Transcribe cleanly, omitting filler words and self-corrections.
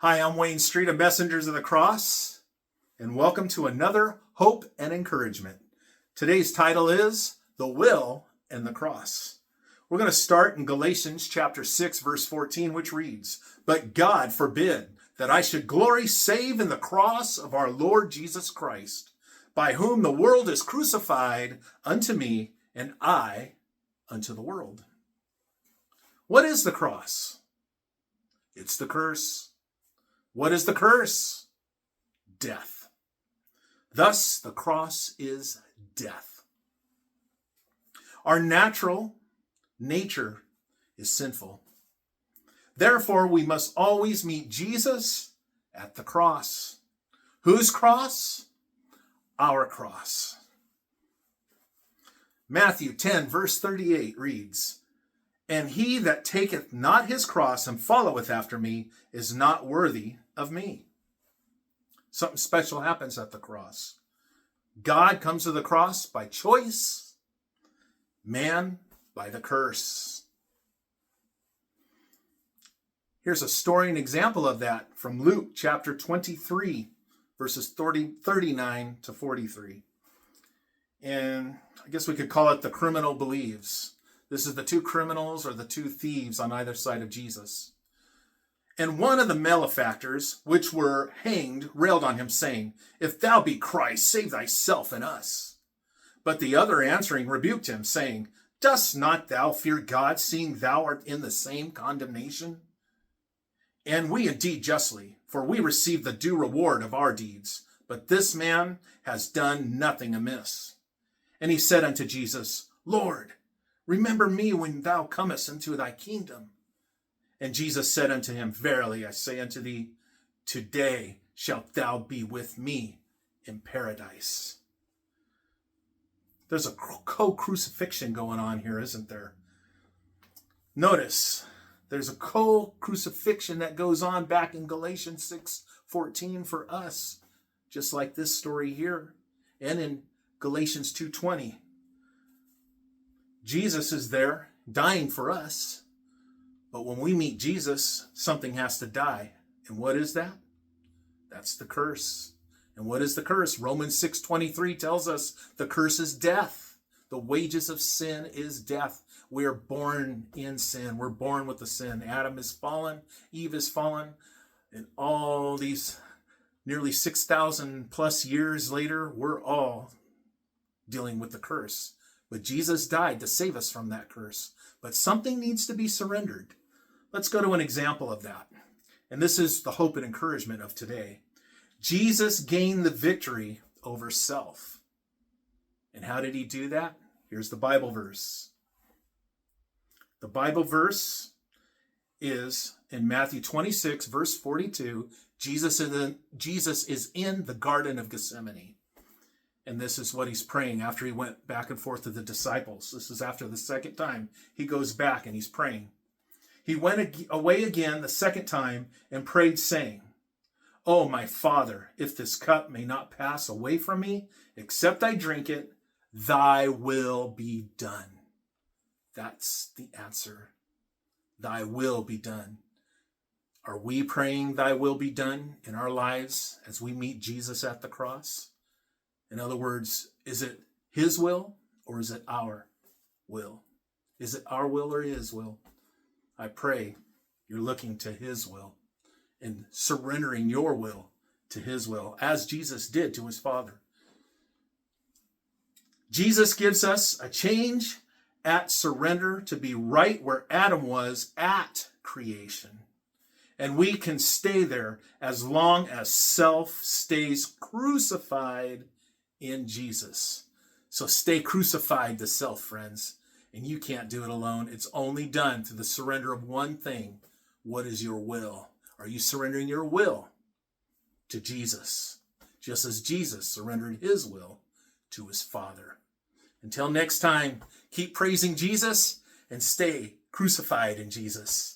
Hi, I'm Wayne Street of Messengers of the Cross, and welcome to another Hope and Encouragement. Today's title is The Will and the Cross. We're going to start in Galatians chapter 6, verse 14, which reads, "But God forbid that I should glory save in the cross of our Lord Jesus Christ, by whom the world is crucified unto me, and I unto the world." What is the cross? It's the curse. What is the curse? Death. Thus, the cross is death. Our natural nature is sinful. Therefore, we must always meet Jesus at the cross. Whose cross? Our cross. Matthew 10, verse 38 reads, "And he that taketh not his cross and followeth after me is not worthy of me." Something special happens at the cross. God comes to the cross by choice, man by the curse. Here's a story and example of that from Luke chapter 23, verses 39 to 43. And I guess we could call it The Criminal Believes. This is the two criminals or the two thieves on either side of Jesus. And one of the malefactors, which were hanged, railed on him, saying, "If thou be Christ, save thyself and us." But the other answering rebuked him, saying, "Dost not thou fear God, seeing thou art in the same condemnation? And we indeed justly, for we receive the due reward of our deeds. But this man has done nothing amiss." And he said unto Jesus, "Lord, remember me when thou comest into thy kingdom." And Jesus said unto him, "Verily I say unto thee, today shalt thou be with me in paradise." There's a co-crucifixion going on here, isn't there? Notice, there's a co-crucifixion that goes on back in Galatians 6:14 for us, just like this story here, and in Galatians 2:20. Jesus is there dying for us. But when we meet Jesus, something has to die. And what is that? That's the curse. And what is the curse? Romans 6:23 tells us the curse is death. The wages of sin is death. We are born in sin. We're born with the sin. Adam is fallen. Eve is fallen. And all these nearly 6,000 plus years later, we're all dealing with the curse. But Jesus died to save us from that curse. But something needs to be surrendered. Let's go to an example of that. And this is the hope and encouragement of today. Jesus gained the victory over self. And how did he do that? Here's the Bible verse. The Bible verse is in Matthew 26, verse 42. Jesus is in the Garden of Gethsemane. And this is what he's praying after he went back and forth to the disciples. This is after the second time he goes back and he's praying. He went away again the second time and prayed, saying, "O my Father, if this cup may not pass away from me, except I drink it, thy will be done." That's the answer. Thy will be done. Are we praying thy will be done in our lives as we meet Jesus at the cross? In other words, is it his will or is it our will? Is it our will or his will? I pray you're looking to his will and surrendering your will to his will, as Jesus did to his Father. Jesus gives us a change at surrender to be right where Adam was at creation. And we can stay there as long as self stays crucified in Jesus. So stay crucified to self, friends. And you can't do it alone. It's only done through the surrender of one thing. What is your will? Are you surrendering your will to Jesus? Just as Jesus surrendered his will to his Father. Until next time, keep praising Jesus and stay crucified in Jesus.